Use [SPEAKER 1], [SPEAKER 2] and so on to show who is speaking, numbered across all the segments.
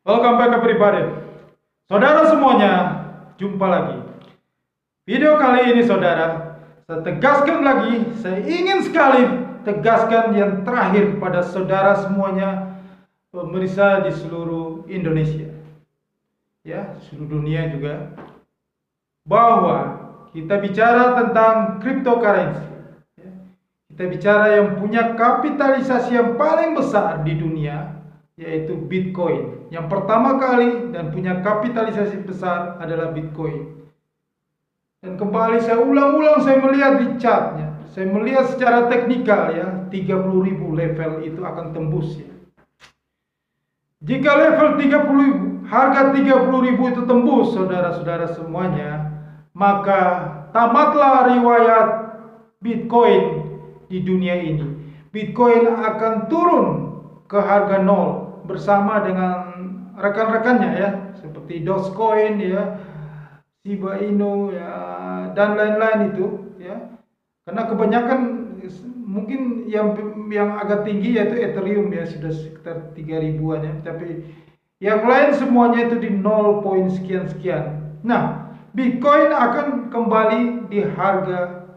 [SPEAKER 1] Welcome back everybody. Saudara semuanya, jumpa lagi. Video kali ini saudara, saya tegaskan lagi, saya ingin sekali tegaskan yang terakhir pada saudara semuanya, pemirsa di seluruh Indonesia. Ya, seluruh dunia juga. Bahwa kita bicara tentang cryptocurrency. Ya. Kita bicara yang punya kapitalisasi yang paling besar di dunia, yaitu Bitcoin. Yang pertama kali dan punya kapitalisasi besar adalah Bitcoin. Dan kembali saya ulang-ulang, saya melihat di chartnya, saya melihat secara teknikal ya, 30.000 level itu akan tembus ya. Jika level 30.000, harga 30.000 itu tembus saudara-saudara semuanya, maka tamatlah riwayat Bitcoin di dunia ini. Bitcoin akan turun ke harga nol bersama dengan rekan-rekannya ya, seperti Dogecoin ya, Shiba Inu ya, dan lain-lain itu ya. Karena kebanyakan mungkin yang agak tinggi yaitu Ethereum ya, sudah sekitar 3.000-an ya, tapi yang lain semuanya itu di 0 poin sekian-sekian. Nah, Bitcoin akan kembali di harga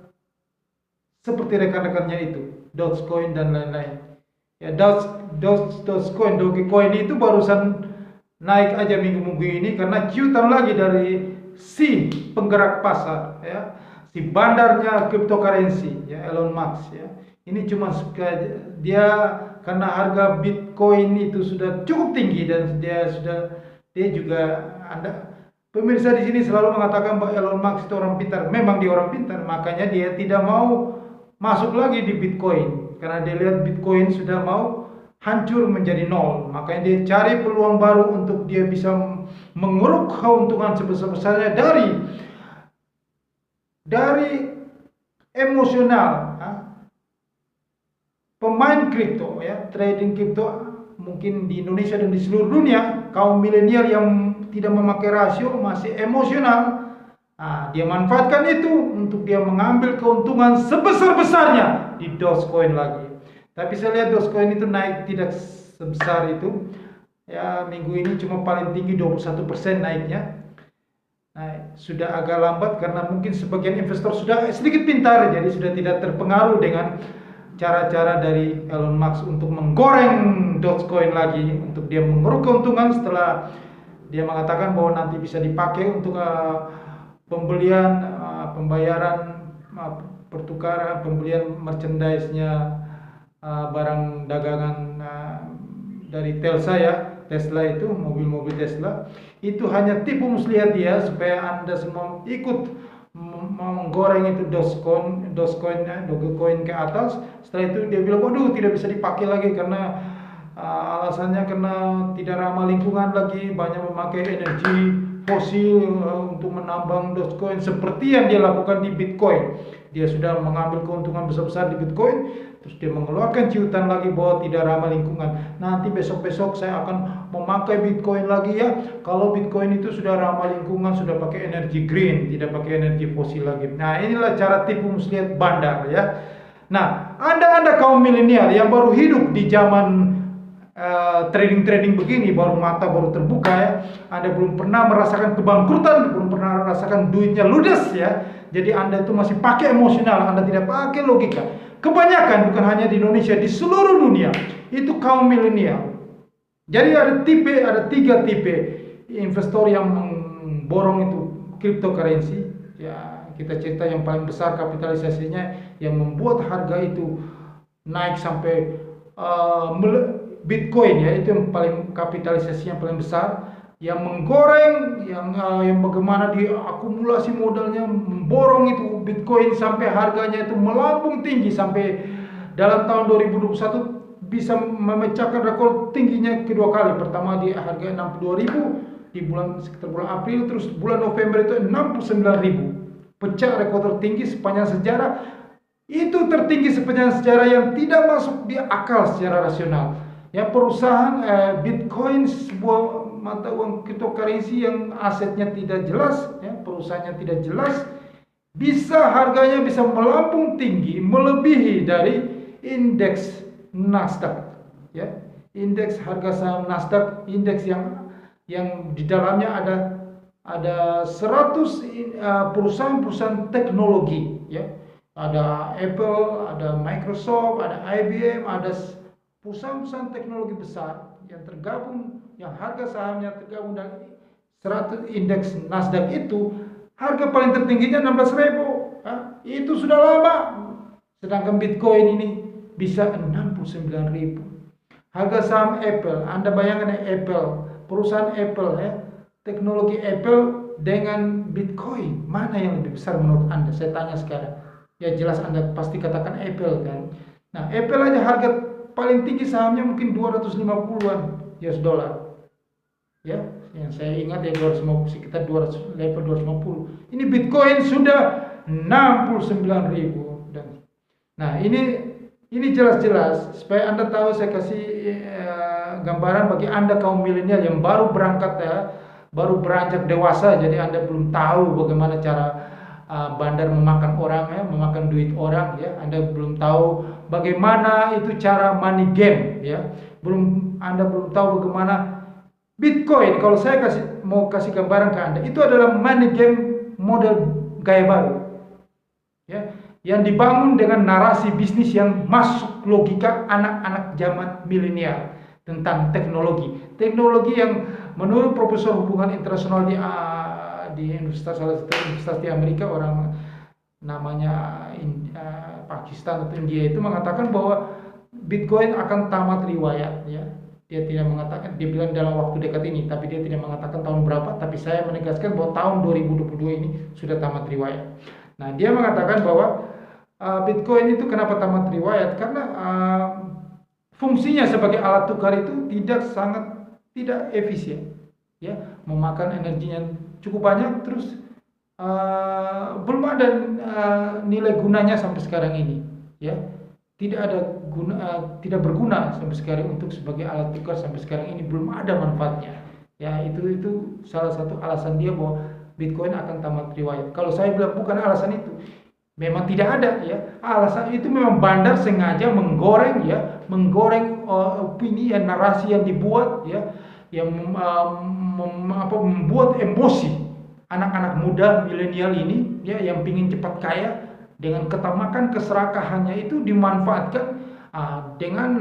[SPEAKER 1] seperti rekan-rekannya itu, Dogecoin dan lain-lain. Ya, Dogecoin itu barusan naik aja minggu-minggu ini karena ciutan lagi dari si penggerak pasar ya, si bandarnya cryptocurrency ya, Elon Musk ya. Ini cuma dia karena harga Bitcoin itu sudah cukup tinggi dan dia juga pemirsa di sini selalu mengatakan bahwa Elon Musk itu orang pintar. Memang dia orang pintar, makanya dia tidak mau masuk lagi di Bitcoin karena dia lihat Bitcoin sudah mau hancur menjadi nol. Makanya dia cari peluang baru untuk dia bisa mengeruk keuntungan sebesar-besarnya dari emosional pemain kripto ya, trading kripto mungkin di Indonesia dan di seluruh dunia. Kaum milenial yang tidak memakai rasio, masih emosional, dia manfaatkan itu untuk dia mengambil keuntungan sebesar-besarnya di Dogecoin lagi. Tapi saya lihat Dogecoin itu naik tidak sebesar itu ya, minggu ini cuma paling tinggi 21% naiknya. Nah, sudah agak lambat karena mungkin sebagian investor sudah sedikit pintar, jadi sudah tidak terpengaruh dengan cara-cara dari Elon Musk untuk menggoreng Dogecoin lagi untuk dia mengeruk keuntungan setelah dia mengatakan bahwa nanti bisa dipakai untuk pembelian, pembayaran, pertukaran, pembelian merchandise-nya, barang dagangan dari Tesla itu, mobil-mobil Tesla itu hanya tipu muslihat dia supaya Anda semua ikut menggoreng itu Dogecoin ke atas. Setelah itu dia bilang, waduh tidak bisa dipakai lagi karena alasannya karena tidak ramah lingkungan lagi, banyak memakai energi fosil untuk menambang Dogecoin seperti yang dia lakukan di Bitcoin. Dia sudah mengambil keuntungan besar-besar di Bitcoin, terus dia mengeluarkan ciutan lagi bahwa tidak ramah lingkungan. Nanti besok-besok saya akan memakai Bitcoin lagi ya. Kalau Bitcoin itu sudah ramah lingkungan, sudah pakai energi green, tidak pakai energi fosil lagi. Nah, inilah cara tipu muslihat bandar ya. Nah, Anda kaum milenial yang baru hidup di zaman trading begini, baru terbuka ya. Anda belum pernah merasakan kebangkrutan, belum pernah merasakan duitnya ludes ya. Jadi Anda itu masih pakai emosional, Anda tidak pakai logika. Kebanyakan, bukan hanya di Indonesia, di seluruh dunia itu kaum milenial. Jadi ada tiga tipe investor yang memborong itu cryptocurrency ya. Kita cerita yang paling besar kapitalisasinya yang membuat harga itu naik sampai Bitcoin ya, itu yang paling kapitalisasinya paling besar, yang menggoreng, yang bagaimana dia akumulasi modalnya memborong itu Bitcoin sampai harganya itu melambung tinggi sampai dalam tahun 2021 bisa memecahkan rekor tingginya kedua kali. Pertama di harga 62.000 di sekitar bulan April, terus bulan November itu 69.000. Pecah rekor tertinggi sepanjang sejarah. Itu tertinggi sepanjang sejarah yang tidak masuk di akal secara rasional. Ya, perusahaan Bitcoin sebuah mata uang cryptocurrency yang asetnya tidak jelas, ya, perusahaannya tidak jelas, harganya bisa melambung tinggi melebihi dari indeks Nasdaq, ya. Indeks harga saham Nasdaq, indeks yang yang di dalamnya ada 100 perusahaan-perusahaan teknologi, ya. Ada Apple, ada Microsoft, ada IBM, ada perusahaan-perusahaan teknologi besar yang tergabung, yang harga sahamnya tergabung dalam 100 indeks Nasdaq itu, harga paling tertingginya 16.000. Itu sudah lama. Sedangkan Bitcoin ini bisa 69.000. Harga saham Apple, Anda bayangkan Apple, perusahaan Apple, ya, teknologi Apple dengan Bitcoin, mana yang lebih besar menurut Anda? Saya tanya sekarang. Ya jelas Anda pasti katakan Apple kan. Nah, Apple aja harga paling tinggi sahamnya mungkin 250-an US dollar. Ya, yang saya ingat ya 250, sekitar 200, level 250. Ini Bitcoin sudah 69.000. Nah, ini jelas-jelas supaya Anda tahu, saya kasih gambaran bagi Anda kaum milenial yang baru berangkat, ya, baru beranjak dewasa, jadi Anda belum tahu bagaimana cara bandar memakan orang, ya, memakan duit orang, ya. Anda belum tahu bagaimana itu cara money game, ya. Anda belum tahu bagaimana Bitcoin. Kalau saya mau kasih gambaran ke Anda, itu adalah money game model gaya baru, ya, yang dibangun dengan narasi bisnis yang masuk logika anak-anak zaman milenial tentang teknologi yang menurut Profesor Hubungan Internasional di universitas, salah satu universitas di Amerika, orang namanya Pakistan atau India, itu mengatakan bahwa Bitcoin akan tamat riwayat, ya. Dia tidak mengatakan, dia bilang dalam waktu dekat ini, tapi dia tidak mengatakan tahun berapa, tapi saya menegaskan bahwa tahun 2022 ini sudah tamat riwayat. Nah, dia mengatakan bahwa Bitcoin itu kenapa tamat riwayat? Karena fungsinya sebagai alat tukar itu tidak efisien, ya, memakan energinya cukup banyak, terus belum ada nilai gunanya sampai sekarang ini, ya, tidak berguna sampai sekarang untuk sebagai alat tukar, sampai sekarang ini belum ada manfaatnya, ya. Itu salah satu alasan dia bahwa Bitcoin akan tamat riwayat. Kalau saya bilang bukan alasan itu, memang tidak ada, ya. Alasan itu memang bandar sengaja menggoreng, ya, opini dan narasi yang dibuat, ya, yang membuat emosi anak-anak muda milenial ini, ya, yang ingin cepat kaya, dengan ketamakan keserakahannya itu dimanfaatkan dengan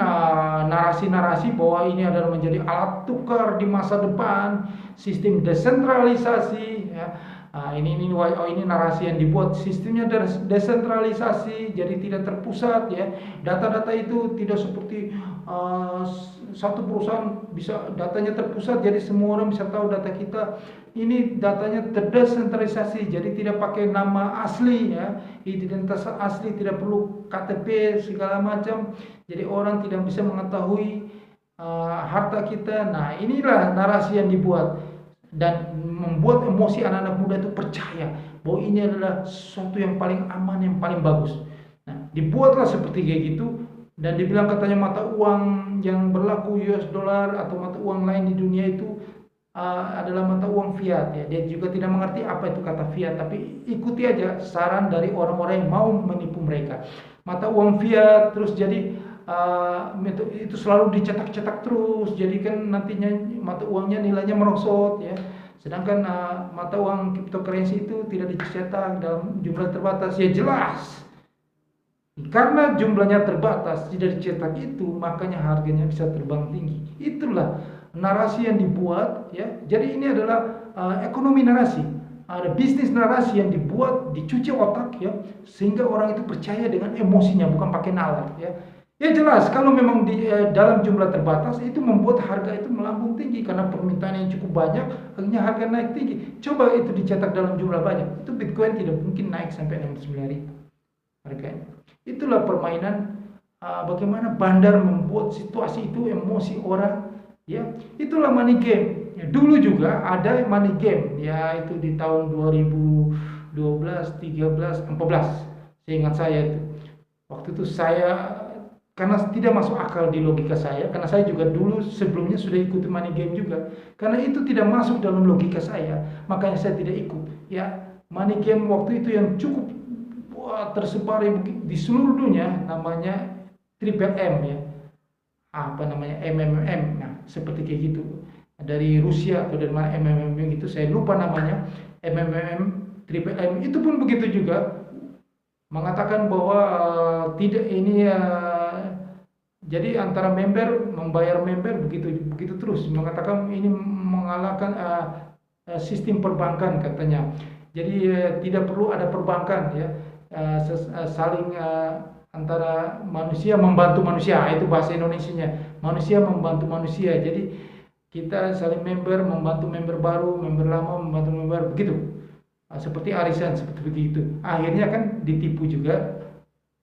[SPEAKER 1] narasi-narasi bahwa ini adalah menjadi alat tukar di masa depan, sistem desentralisasi, ya. Ini narasi yang dibuat, sistemnya desentralisasi, jadi tidak terpusat, ya. Data-data itu tidak seperti satu perusahaan bisa datanya terpusat, jadi semua orang bisa tahu data kita. Ini datanya terdesentralisasi, jadi tidak pakai nama asli, ya, identitas asli, tidak perlu KTP segala macam, jadi orang tidak bisa mengetahui harta kita. Nah, inilah narasi yang dibuat dan membuat emosi anak-anak muda itu percaya bahwa ini adalah sesuatu yang paling aman, yang paling bagus. Nah, dibuatlah seperti kayak gitu, dan dibilang katanya mata uang yang berlaku US dollar atau mata uang lain di dunia itu adalah mata uang fiat, ya. Dia juga tidak mengerti apa itu kata fiat, tapi ikuti aja saran dari orang-orang yang mau menipu mereka. Mata uang fiat terus jadi itu selalu dicetak-cetak terus, jadi kan nantinya mata uangnya nilainya merosot, ya. Sedangkan mata uang cryptocurrency itu tidak dicetak dalam jumlah terbatas, ya jelas. Karena jumlahnya terbatas, tidak dicetak itu, makanya harganya bisa terbang tinggi. Itulah narasi yang dibuat, ya. Jadi ini adalah ekonomi narasi, ada bisnis narasi yang dibuat, dicuci otak, ya, sehingga orang itu percaya dengan emosinya, bukan pakai nalar, ya. Ya jelas, kalau memang di dalam jumlah terbatas itu membuat harga itu melambung tinggi karena permintaan yang cukup banyak, akhirnya harga naik tinggi. Coba itu dicetak dalam jumlah banyak, itu Bitcoin tidak mungkin naik sampai 69.000 harganya. Itulah permainan bagaimana bandar membuat situasi itu emosi orang, ya. Itulah money game. Ya, dulu juga ada money game, ya, itu di tahun 2012, 13, 14. Seingat saya itu. Waktu itu saya, karena tidak masuk akal di logika saya, karena saya juga dulu sebelumnya sudah ikuti money game juga, karena itu tidak masuk dalam logika saya, makanya saya tidak ikut, ya. Money game waktu itu yang cukup tersebar di seluruh dunia namanya Triple M, ya, apa namanya, MMM, nah seperti kayak gitu. dari Rusia atau dari mana MMM itu, saya lupa namanya, MMM Triple M itu pun begitu juga mengatakan bahwa tidak ini jadi antara member membayar member begitu terus, mengatakan ini mengalahkan sistem perbankan katanya. Jadi tidak perlu ada perbankan ya, saling antara manusia membantu manusia, itu bahasa Indonesianya, manusia membantu manusia. Jadi kita saling member membantu member baru, member lama membantu member baru, begitu. Seperti arisan, seperti begitu. Akhirnya kan ditipu juga,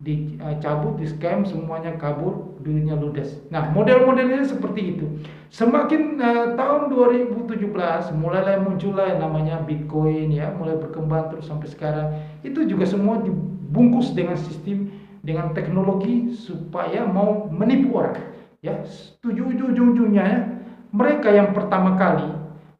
[SPEAKER 1] dicabut, di scam, semuanya kabur, duitnya ludes. Nah, model-modelnya seperti itu. Semakin tahun 2017 mulai muncullah yang namanya Bitcoin ya, mulai berkembang terus sampai sekarang. Itu juga semua dibungkus dengan sistem, dengan teknologi supaya mau menipu orang. Ya, ujung-ujungnya ya, mereka yang pertama kali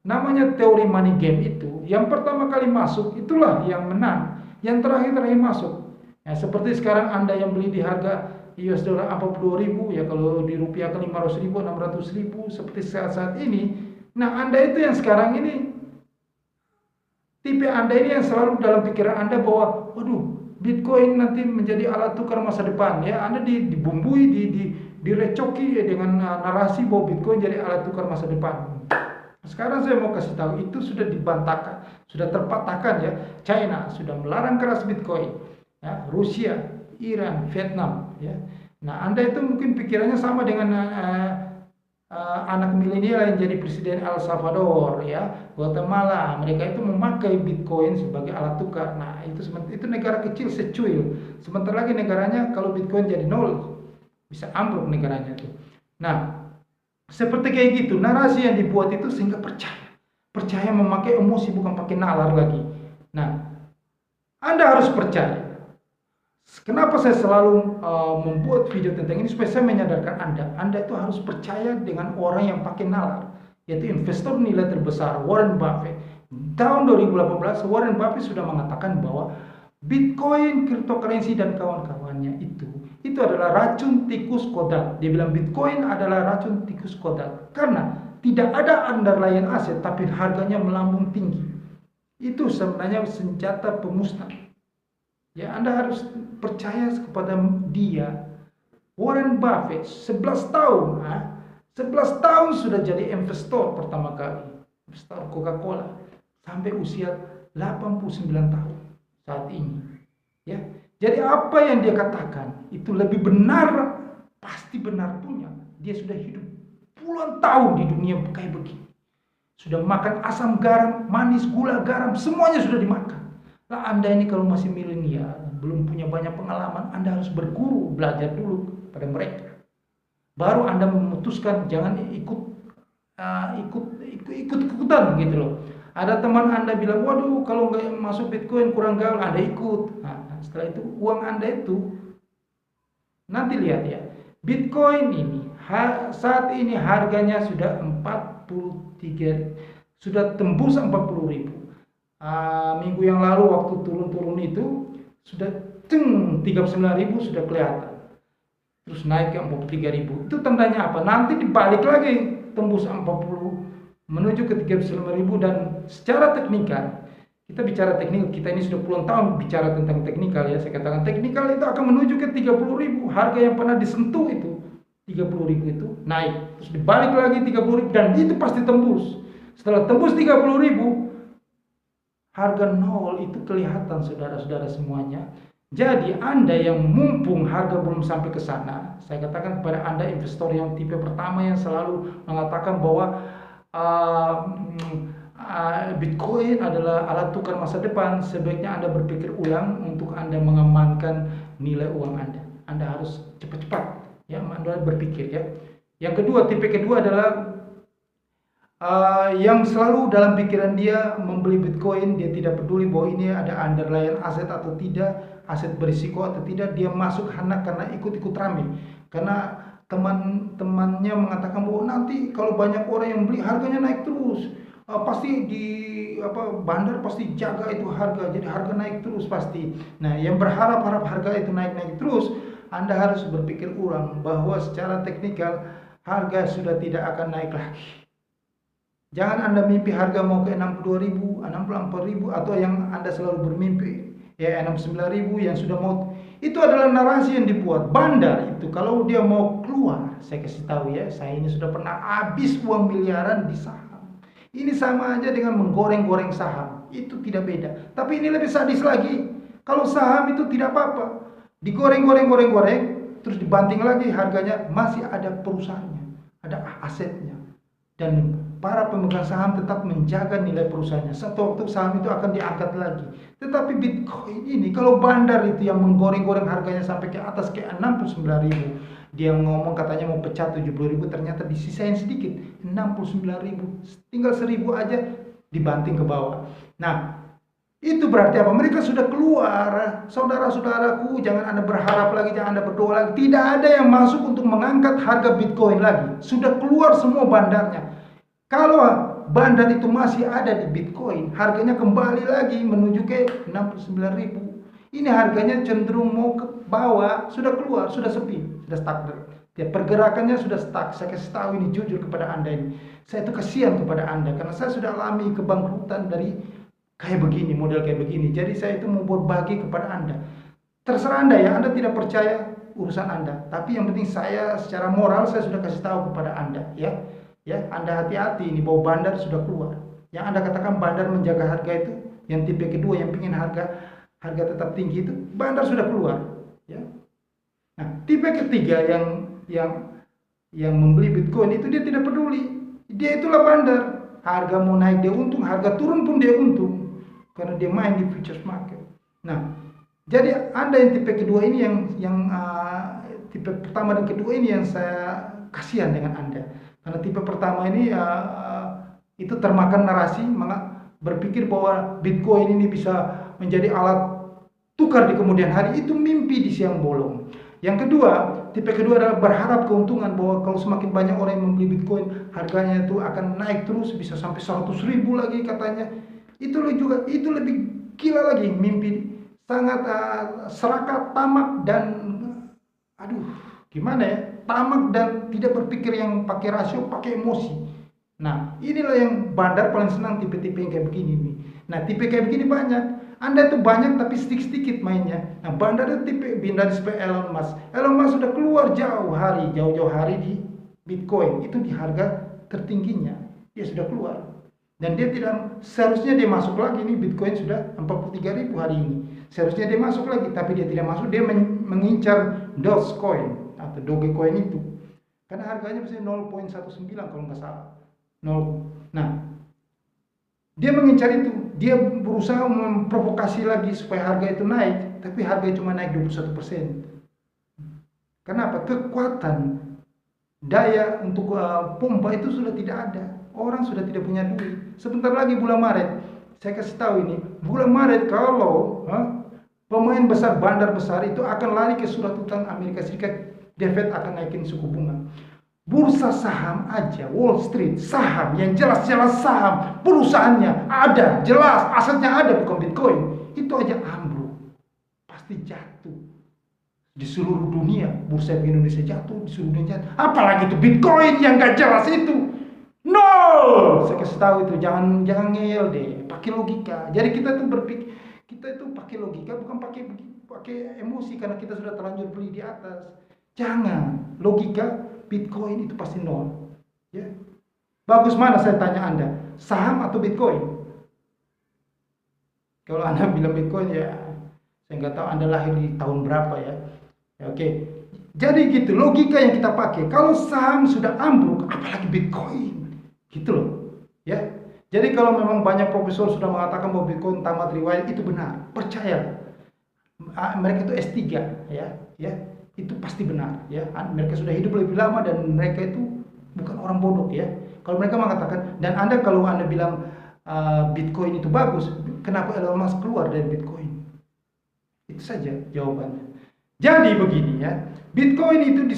[SPEAKER 1] namanya teori money game itu, yang pertama kali masuk itulah yang menang, yang terakhir masuk. Ya, seperti sekarang Anda yang beli di harga US dollar 42.000 ya, kalau di rupiah ke 500.000, 600.000 seperti saat ini. Nah, Anda itu yang sekarang ini, tipe Anda ini yang selalu dalam pikiran Anda bahwa waduh, Bitcoin nanti menjadi alat tukar masa depan ya. Anda dibumbui, direcoki ya, dengan narasi bahwa Bitcoin jadi alat tukar masa depan. Sekarang saya mau kasih tahu, itu sudah dibantahkan, sudah terpatahkan ya. China sudah melarang keras Bitcoin. Ya, Rusia, Iran, Vietnam ya. Nah, Anda itu mungkin pikirannya sama dengan anak milenial yang jadi presiden El Salvador ya, Guatemala. Mereka itu memakai Bitcoin sebagai alat tukar. Nah, itu negara kecil secuil. Sebentar lagi negaranya kalau Bitcoin jadi nol, bisa ambruk negaranya itu. Nah, seperti kayak gitu narasi yang dibuat itu sehingga percaya memakai emosi, bukan pakai nalar lagi. Nah, Anda harus percaya. Kenapa saya selalu membuat video tentang ini, supaya saya menyadarkan Anda itu harus percaya dengan orang yang pakai nalar, yaitu investor nilai terbesar Warren Buffett. Tahun 2018 Warren Buffett sudah mengatakan bahwa Bitcoin, cryptocurrency dan kawan-kawannya itu adalah racun tikus kodrat. Dia bilang Bitcoin adalah racun tikus kodrat karena tidak ada underlying aset tapi harganya melambung tinggi. Itu sebenarnya senjata pemusnah. Ya, Anda harus percaya kepada dia. Warren Buffett 11 tahun, 11 tahun sudah jadi investor pertama kali, investor Coca-Cola, sampai usia 89 tahun saat ini. Ya, jadi apa yang dia katakan itu lebih benar, pasti benar punya. Dia sudah hidup puluhan tahun di dunia kayak begini. Sudah makan asam garam, manis, gula, garam, semuanya sudah dimakan. Nah, Anda ini kalau masih milenial, belum punya banyak pengalaman, Anda harus berguru, belajar dulu pada mereka. Baru Anda memutuskan, jangan ikut-ikutan gitu loh. Ada teman Anda bilang, waduh kalau nggak masuk Bitcoin kurang gaul, Anda ikut. Nah, setelah itu uang Anda itu, nanti lihat ya, Bitcoin ini saat ini harganya sudah 43, sudah tembus 40.000. Minggu yang lalu waktu turun-turun itu sudah 39.000 sudah kelihatan, terus naik ke 43.000. Itu tandanya apa? Nanti dibalik lagi tembus 40 menuju ke 39.000. Dan secara teknikal, kita bicara teknikal, kita ini sudah puluhan tahun bicara tentang teknikal ya. Saya katakan teknikal itu akan menuju ke 30.000. Harga yang pernah disentuh itu 30.000 itu naik, terus dibalik lagi 30.000 dan itu pasti tembus. Setelah tembus 30.000, harga nol itu kelihatan, saudara-saudara semuanya. Jadi Anda yang mumpung harga belum sampai ke sana, saya katakan kepada Anda investor yang tipe pertama yang selalu mengatakan bahwa Bitcoin adalah alat tukar masa depan, sebaiknya Anda berpikir ulang untuk Anda mengamankan nilai uang Anda. Anda harus cepat-cepat ya, Anda berpikir ya. Yang kedua, tipe kedua adalah yang selalu dalam pikiran dia membeli Bitcoin, dia tidak peduli bahwa ini ada underlying aset atau tidak, aset berisiko atau tidak, dia masuk karena ikut-ikut rame, karena teman-temannya mengatakan bahwa nanti kalau banyak orang yang beli harganya naik terus, pasti di bandar pasti jaga itu harga, jadi harga naik terus pasti. Nah, yang berharap harga itu naik terus, Anda harus berpikir ulang bahwa secara teknikal harga sudah tidak akan naik lagi. Jangan Anda mimpi harga mau ke 62.000, 64.000, atau yang Anda selalu bermimpi ya 69.000 yang sudah mau. Itu adalah narasi yang dibuat. Bandar itu kalau dia mau keluar, saya kasih tahu ya, saya ini sudah pernah habis uang miliaran di saham. Ini sama aja dengan menggoreng-goreng saham. Itu tidak beda. Tapi ini lebih sadis lagi. Kalau saham itu tidak apa-apa. Digoreng-goreng-goreng-goreng, terus dibanting lagi harganya, masih ada perusahaannya, ada asetnya. Dan para pemegang saham tetap menjaga nilai perusahaannya. Satu waktu saham itu akan diangkat lagi. Tetapi Bitcoin ini, kalau bandar itu yang menggoreng-goreng harganya sampai ke atas ke 69.000, dia ngomong katanya mau pecah 70.000, ternyata disisain sedikit, 69.000, tinggal 1.000 aja dibanting ke bawah. Nah, itu berarti apa? Mereka sudah keluar. Saudara-saudaraku, jangan Anda berharap lagi, jangan Anda berdoa lagi. Tidak ada yang masuk untuk mengangkat harga Bitcoin lagi. Sudah keluar semua bandarnya. Kalau bandar itu masih ada di Bitcoin, harganya kembali lagi menuju ke 69.000. Ini harganya cenderung mau ke bawah, sudah keluar, sudah sepi, sudah stuck. Ya, pergerakannya sudah stuck. Saya kasih tahu ini jujur kepada Anda ini. Saya itu kasihan kepada Anda karena saya sudah alami kebangkrutan dari kayak begini, model kayak begini. Jadi saya itu mau berbagi kepada Anda. Terserah Anda ya, Anda tidak percaya urusan Anda. Tapi yang penting saya secara moral saya sudah kasih tahu kepada Anda ya. Ya, Anda hati-hati ini bahwa bandar sudah keluar. Yang Anda katakan bandar menjaga harga itu, yang tipe kedua yang ingin harga tetap tinggi itu, bandar sudah keluar ya. Nah, tipe ketiga yang membeli Bitcoin itu dia tidak peduli. Dia itulah bandar. Harga mau naik dia untung, harga turun pun dia untung. Karena dia main di futures market. Nah, jadi Anda yang tipe kedua ini yang tipe pertama dan kedua ini yang saya kasihan dengan Anda. Karena tipe pertama ini itu termakan narasi, berpikir bahwa Bitcoin ini bisa menjadi alat tukar di kemudian hari, itu mimpi di siang bolong. Yang kedua, tipe kedua adalah berharap keuntungan bahwa kalau semakin banyak orang yang membeli Bitcoin, harganya itu akan naik terus, bisa sampai 100.000 lagi katanya. Itu lebih gila lagi, mimpi sangat serakah, tamak dan gimana ya? Tamak dan tidak berpikir yang pakai rasio, pakai emosi. Nah, inilah yang bandar paling senang, tipe-tipe yang kayak begini nih. Nah, tipe kayak begini banyak. Anda itu banyak tapi sedikit-sedikit mainnya. Nah, bandar itu tipe Elon Musk. Elon Musk sudah keluar jauh-jauh hari di Bitcoin. Itu di harga tertingginya. Dia sudah keluar. Dan dia tidak, seharusnya dia masuk lagi nih, Bitcoin sudah 43.000 hari ini. Seharusnya dia masuk lagi, tapi dia tidak masuk. Dia mengincar Dogecoin atau Dogecoin itu. Karena harganya masih 0,19 kalau nggak salah. Nah, dia mengincar itu, dia berusaha memprovokasi lagi supaya harga itu naik, tapi harga cuma naik 21%. Kenapa? Kekuatan daya untuk pompa itu sudah tidak ada. Orang sudah tidak punya duit. Sebentar lagi bulan Maret, saya kasih tahu ini, bulan Maret kalau pemain besar, bandar besar itu akan lari ke surat utang Amerika Serikat, The Fed akan naikin suku bunga. Bursa saham aja, Wall Street, saham yang jelas-jelas saham, perusahaannya ada, jelas, asetnya ada, bukan Bitcoin. Itu aja ambruk, pasti jatuh. Di seluruh dunia, bursa di Indonesia jatuh, di seluruh dunia jatuh. Apalagi itu Bitcoin yang gak jelas itu. No, saya kasih tahu itu, jangan ngeyel deh, pakai logika. Jadi kita tuh berpikir, kita itu pakai logika, bukan pakai emosi karena kita sudah terlanjur beli di atas. Jangan, logika. Bitcoin itu pasti nol. Ya. Bagus mana saya tanya Anda, saham atau Bitcoin? Kalau Anda bilang Bitcoin ya, saya nggak tahu Anda lahir di tahun berapa ya. Oke. Jadi gitu, logika yang kita pakai. Kalau saham sudah ambruk, apalagi Bitcoin. Gitu loh. Ya. Jadi kalau memang banyak profesor sudah mengatakan bahwa Bitcoin tamat riwayat, itu benar. Percaya. Mereka itu S3 ya. Itu pasti benar ya. Mereka sudah hidup lebih lama dan mereka itu bukan orang bodoh ya. Kalau mereka mengatakan, dan kalau Anda bilang Bitcoin itu bagus, kenapa Elon Musk keluar dari Bitcoin? Itu saja jawabannya. Jadi begini ya, Bitcoin itu di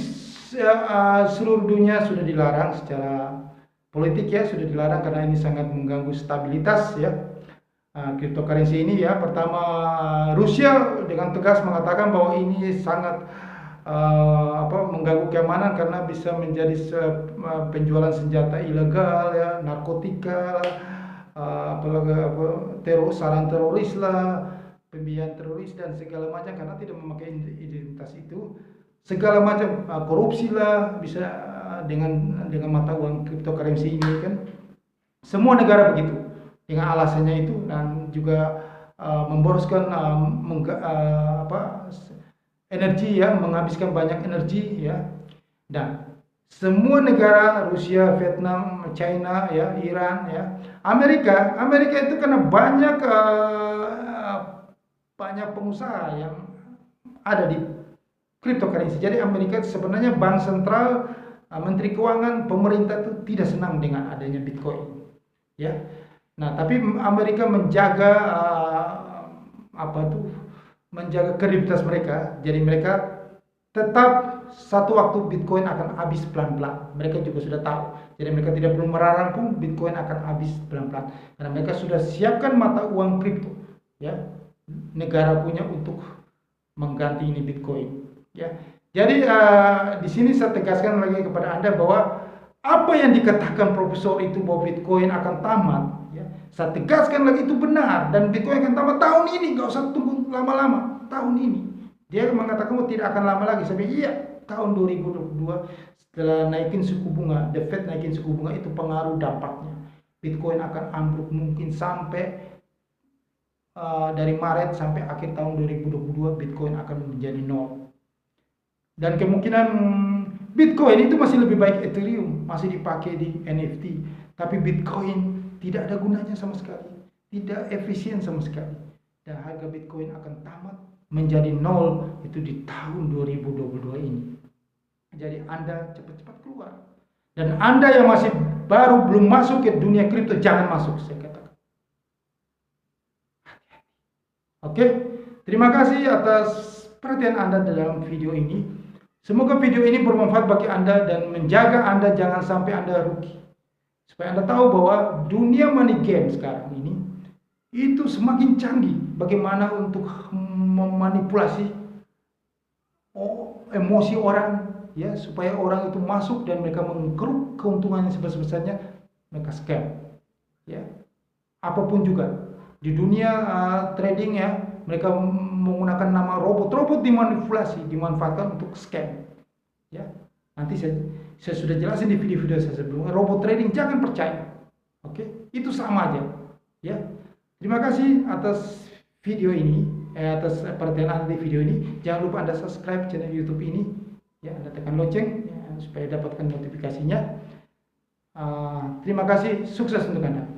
[SPEAKER 1] seluruh dunia sudah dilarang secara politik ya, sudah dilarang karena ini sangat mengganggu stabilitas ya. Cryptocurrency ini ya, pertama Rusia dengan tegas mengatakan bahwa ini sangat mengganggu keamanan karena bisa menjadi penjualan senjata ilegal ya, narkotika, apalagi sarang teroris lah, pembiayaan teroris dan segala macam karena tidak memakai identitas itu, segala macam korupsi lah bisa dengan mata uang cryptocurrency ini kan. Semua negara begitu dengan alasannya itu dan juga memboroskan energi ya, menghabiskan banyak energi ya. Dan semua negara Rusia, Vietnam, China ya, Iran ya, Amerika itu karena banyak pengusaha yang ada di cryptocurrency. Jadi Amerika sebenarnya bank sentral, menteri keuangan, pemerintah itu tidak senang dengan adanya Bitcoin. Ya. Nah, tapi Amerika menjaga menjaga kredibilitas mereka. Jadi mereka tetap satu waktu Bitcoin akan habis pelan-pelan. Mereka juga sudah tahu. Jadi mereka tidak perlu merarang pun Bitcoin akan habis pelan-pelan. Karena mereka sudah siapkan mata uang kripto, ya. Negara punya untuk mengganti ini Bitcoin, ya. Jadi di sini saya tegaskan lagi kepada Anda bahwa apa yang dikatakan profesor itu bahwa Bitcoin akan tamat, ya, saya tegaskan lagi itu benar dan Bitcoin akan tamat tahun ini, nggak usah tunggu lama-lama, tahun ini. Dia mengatakan bahwa tidak akan lama lagi, sampai iya tahun 2022 setelah naikin suku bunga, The Fed naikin suku bunga itu pengaruh dampaknya. Bitcoin akan ambruk mungkin sampai dari Maret sampai akhir tahun 2022 Bitcoin akan menjadi nol. Dan kemungkinan Bitcoin itu masih lebih baik Ethereum, masih dipakai di NFT. Tapi Bitcoin tidak ada gunanya sama sekali, tidak efisien sama sekali. Dan harga Bitcoin akan tamat menjadi nol itu di tahun 2022 ini. Jadi Anda cepat-cepat keluar. Dan Anda yang masih baru belum masuk ke dunia kripto, jangan masuk, saya katakan. Oke, terima kasih atas perhatian Anda dalam video ini. Semoga video ini bermanfaat bagi Anda dan menjaga Anda jangan sampai Anda rugi. Supaya Anda tahu bahwa dunia money game sekarang ini itu semakin canggih. Bagaimana untuk memanipulasi emosi orang, ya, supaya orang itu masuk dan mereka mengkeruk keuntungannya sebesar-besarnya, mereka scam, ya. Apapun juga di dunia trading ya, mereka menggunakan nama robot dimanipulasi, dimanfaatkan untuk scam, ya. Nanti saya sudah jelasin di video-video saya sebelumnya, robot trading jangan percaya. Oke, itu sama aja, ya. Terima kasih atas video ini, atas perhatian Anda di video ini. Jangan lupa Anda subscribe channel YouTube ini, ya. Anda tekan lonceng ya, supaya dapatkan notifikasinya. Terima kasih, sukses untuk Anda.